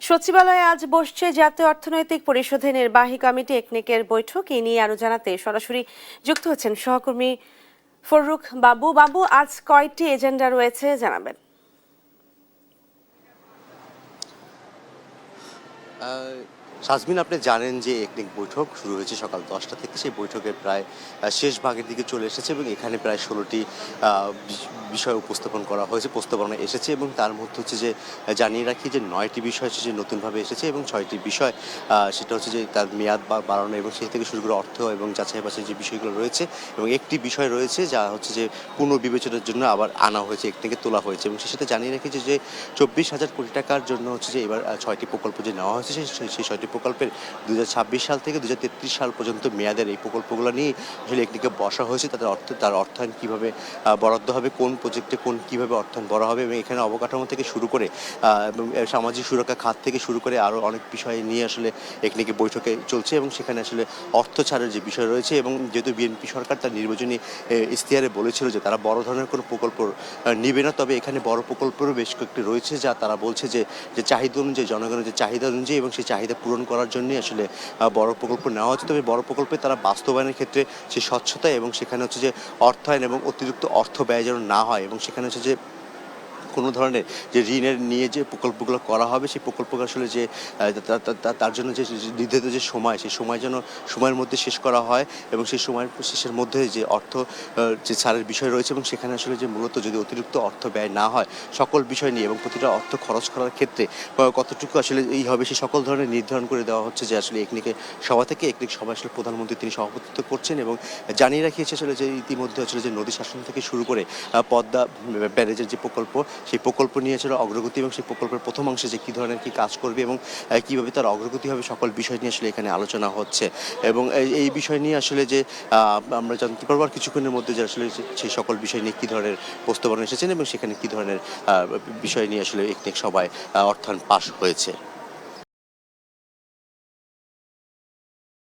সচিবালয়ে আজ বসছে জাতীয় অর্থনৈতিক পরিষদের নির্বাহী কমিটি একনেকের বৈঠক। এই নিয়ে আরো জানাতে সরাসরি যুক্ত হচ্ছেন সহকর্মী ফররুখ বাবু। বাবু, আজ কয়টি এজেন্ডা রয়েছে জানাবেন? সাজমিন, আপনি জানেন যে একনেক বৈঠক শুরু হয়েছে সকাল 10টা থেকে। সেই বৈঠকের প্রায় শেষ ভাগের দিকে চলে এসেছে এবং এখানে প্রায় 16টি বিষয় উপস্থাপন করা হয়েছে, প্রস্তাবনা এসেছে এবং তার মধ্যে হচ্ছে যে জানিয়ে রাখি যে 9টি বিষয় হচ্ছে যে নতুনভাবে এসেছে এবং 6টি বিষয় সেটা হচ্ছে যে তার মেয়াদ বাড়ানো এবং সেই থেকে শুরু করে অর্থ এবং যাচাই বাছাই যে বিষয়গুলো রয়েছে, এবং একটি বিষয় রয়েছে যা হচ্ছে যে পুনর্বিবেচনার জন্য আবার আনা হয়েছে, একনেকে তোলা হয়েছে। এবং সে সাথে জানিয়ে রাখি যে 24,000 কোটি টাকার জন্য হচ্ছে যে এবার 6টি প্রকল্প যে নেওয়া হয়েছে, সেই 6টি প্রকল্পের 2026 সাল থেকে 2033 সাল পর্যন্ত মেয়াদের এই প্রকল্পগুলো নিয়ে আসলে একদিকে বসা হয়েছে। তার অর্থায়ন কীভাবে বরাদ্দ হবে, কোন প্রজেক্টে কীভাবে অর্থায়ন বড় হবে, এবং এখানে অবকাঠামো থেকে শুরু করে এবং সামাজিক সুরক্ষা খাত থেকে শুরু করে আরও অনেক বিষয় নিয়ে আসলে একদিকে বৈঠকে চলছে। এবং সেখানে আসলে অর্থ ছাড়ের যে বিষয় রয়েছে, এবং যেহেতু বিএনপি সরকার তার নির্বাচনী ইশতেহারে বলেছিল যে তারা বড় ধরনের কোনো প্রকল্প নিবে না, তবে এখানে বড় প্রকল্পেরও বেশ কয়েকটি রয়েছে যা তারা বলছে যে চাহিদা অনুযায়ী, জনগণের যে চাহিদা অনুযায়ী এবং সেই চাহিদা পূরণ করার জন্যই আসলে বড় প্রকল্প নেওয়া হচ্ছে। তবে বড় প্রকল্পে তারা বাস্তবায়নের ক্ষেত্রে সেই স্বচ্ছতা এবং সেখানে হচ্ছে যে অর্থায়ন এবং অতিরিক্ত অর্থ ব্যয় যেন না হয়, এবং সেখানে হচ্ছে যে কোনো ধরনের যে ঋণের নিয়ে যে প্রকল্পগুলো করা হবে, সেই প্রকল্পগুলো আসলে যে তার জন্য যে নির্ধারিত যে সময়, সেই সময় যেন সময়ের মধ্যে শেষ করা হয়, এবং সেই সময়ের শেষের মধ্যে যে অর্থ যে ছাড়ের বিষয় রয়েছে, এবং সেখানে আসলে যে মূলত যদি অতিরিক্ত অর্থ ব্যয় না হয় সকল বিষয় নিয়ে, এবং প্রতিটা অর্থ খরচ করার ক্ষেত্রে কতটুকু আসলে এই হবে, সেই সকল ধরনের নির্ধারণ করে দেওয়া হচ্ছে। যে আসলে একনেকে সভা থেকে, একনেক সভা আসলে প্রধানমন্ত্রী তিনি সভাপতিত্ব করছেন, এবং জানিয়ে রাখিয়েছে আসলে যে ইতিমধ্যে আসলে যে নদী শাসন থেকে শুরু করে পদ্মা ব্যারেজের যে প্রকল্প, সেই প্রকল্প নিয়ে ছিল অগ্রগতি, এবং সেই প্রকল্পের প্রথম অংশে যে কী ধরনের কী কাজ করবে এবং কীভাবে তার অগ্রগতি হবে, সকল বিষয় নিয়ে আসলে এখানে আলোচনা হচ্ছে। এবং এই বিষয় নিয়ে আসলে যে আমরা জানতে পারবো আর কিছুক্ষণের মধ্যে যে আসলে সেই সকল বিষয় নিয়ে কী ধরনের প্রস্তাবনা এসেছেন এবং সেখানে কী ধরনের বিষয় নিয়ে আসলে একনেক সভায় অর্থায়ন পাশ হয়েছে।